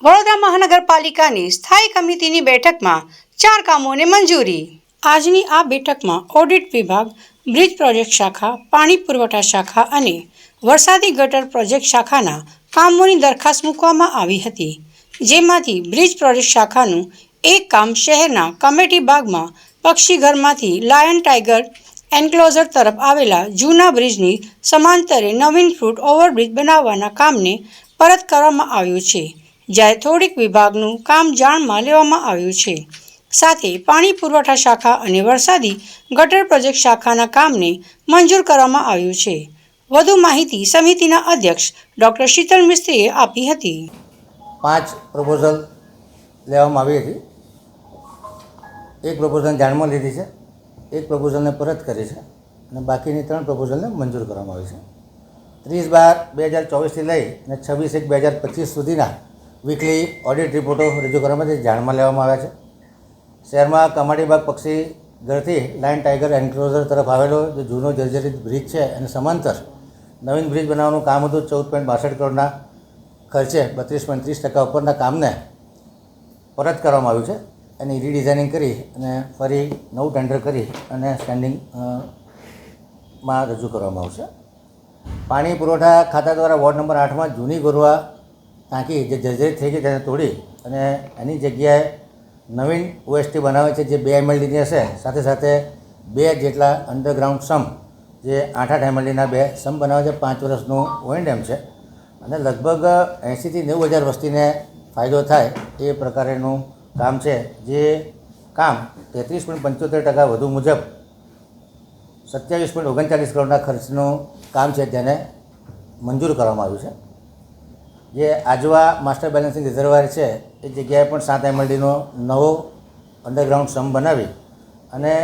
વડોદરા મહાનગરપાલિકાની સ્થાયી કમિટીની બેઠકમાં 4 કામોને મંજૂરી। આજની આ બેઠકમાં ઓડિટ વિભાગ, બ્રિજ પ્રોજેક્ટ શાખા, પાણી પુરવઠા શાખા અને વરસાદી ગટર પ્રોજેક્ટ શાખાના કામોની દરખાસ્ત મૂકવામાં આવી હતી, જેમાંથી બ્રિજ પ્રોજેક્ટ શાખાનું એક કામ શહેરના કમેટી બાગમાં પક્ષીઘરમાંથી લાયન ટાઈગર એન્ક્લોઝર તરફ આવેલા જૂના બ્રિજની સમાંતરે નવીન ફૂટ ઓવરબ્રિજ બનાવવાના કામને પરત કરવામાં આવ્યું છે, જ્યારે થોડીક વિભાગનું કામ જાણમાં લેવામાં આવ્યું છે। સાથે પાણી પુરવઠા શાખા અને વરસાદી ગટર પ્રોજેક્ટ શાખાના કામને મંજૂર કરવામાં આવ્યું છે। વધુ માહિતી સમિતિના અધ્યક્ષ ડૉક્ટર શીતલ મિસ્ત્રીએ આપી હતી। 5 પ્રપોઝલ લેવામાં આવી હતી। એક પ્રપોઝલ જાણમાં લીધી છે, એક પ્રપોઝલને પરત કરી છે અને બાકીની 3 પ્રપોઝલને મંજૂર કરવામાં આવી છે। 30/12/2024થી લઈ અને 26/1/2025 સુધીના વીકલી ઓડિટ રિપોર્ટો રજૂ કરવામાં જાણમાં લેવામાં આવ્યા છે। શહેરમાં કમાડીબાગ પક્ષી ઘરથી લાયન ટાઈગર એન્ક્લોઝર તરફ આવેલો જે જૂનો જર્જરિત બ્રિજ છે અને સમાંતર નવીન બ્રિજ બનાવવાનું કામ હતું 14.62 કરોડના ખર્ચે 32.30% ઉપરના કામને પરત કરવામાં આવ્યું છે। એની રીડિઝાઇનિંગ કરી અને ફરી નવું ટેન્ડર કરી અને સ્ટેન્ડિંગમાં રજૂ કરવામાં આવશે। પાણી પુરવઠા ખાતા દ્વારા વોર્ડ નંબર 8માં જૂની ગોરવા ટાંકી જે જર્જરિત થઈ ગઈ તેને તોડી અને એની જગ્યાએ નવીન ઓએસટી બનાવે છે જે 2 MLDની હશે, સાથે સાથે 2 જેટલા અંડરગ્રાઉન્ડ સમ્પ જે 8-8 MLDના 2 સમ્પ બનાવે છે। 5 વર્ષનું O&M છે અને લગભગ 80,000થી 90,000 વસ્તીને ફાયદો થાય એ પ્રકારેનું કામ છે, જે કામ 33.75% વધુ મુજબ 27.39 કરોડના ખર્ચનું કામ છે, જેને મંજૂર કરવામાં આવ્યું છે। જે આજવા માસ્ટર બેલેન્સિંગ રિઝર્વાયર છે એ જગ્યાએ પણ 7 MLDનો નવો અંડરગ્રાઉન્ડ સમ્પ બનાવી અને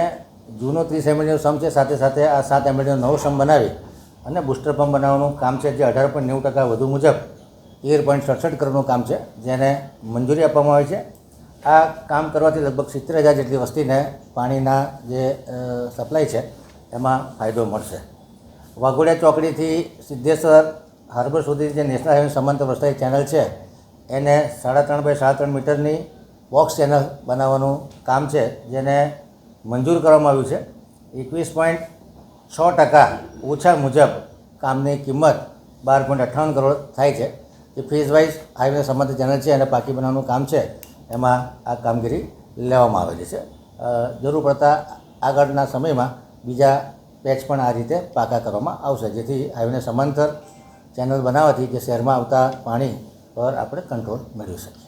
જૂનો 30 MLDનો સમ્પ છે, સાથે સાથે આ 7 MLDનો નવો સમ્પ બનાવી અને બુસ્ટર પંપ બનાવવાનું કામ છે, જે 18.90% વધુ મુજબ 13.67 કરોડનું કામ છે, જેને મંજૂરી આપવામાં આવી છે। આ કામ કરવાથી લગભગ 70,000 જેટલી વસ્તીને પાણીના જે સપ્લાય છે એમાં ફાયદો મળશે। વાઘોડિયા ચોકડીથી સિદ્ધેશ્વર હાર્બર સુધી જે નેશનલ હાઈવે સમાંતર વરસાદી ચેનલ છે એને 3.5 × 3.5 મીટરની બોક્સ ચેનલ બનાવવાનું કામ છે, જેને મંજૂર કરવામાં આવ્યું છે। 21.6% ઓછા મુજબ કામની કિંમત 12.58 કરોડ થાય છે। જે ફેઝ વાઇઝ હાઈવે સમાંતર ચેનલ છે અને પાકી બનાવવાનું કામ છે, એમાં આ કામગીરી લેવામાં આવેલી છે। જરૂર પડતા આગળના સમયમાં બીજા પેચ પણ આ રીતે પાકા કરવામાં આવશે, જેથી હાઈવેને સમાંતર ચેનલ બનાવવાથી જે શહેરમાં આવતા પાણી પર આપણે કંટ્રોલ મેળવી શકીએ।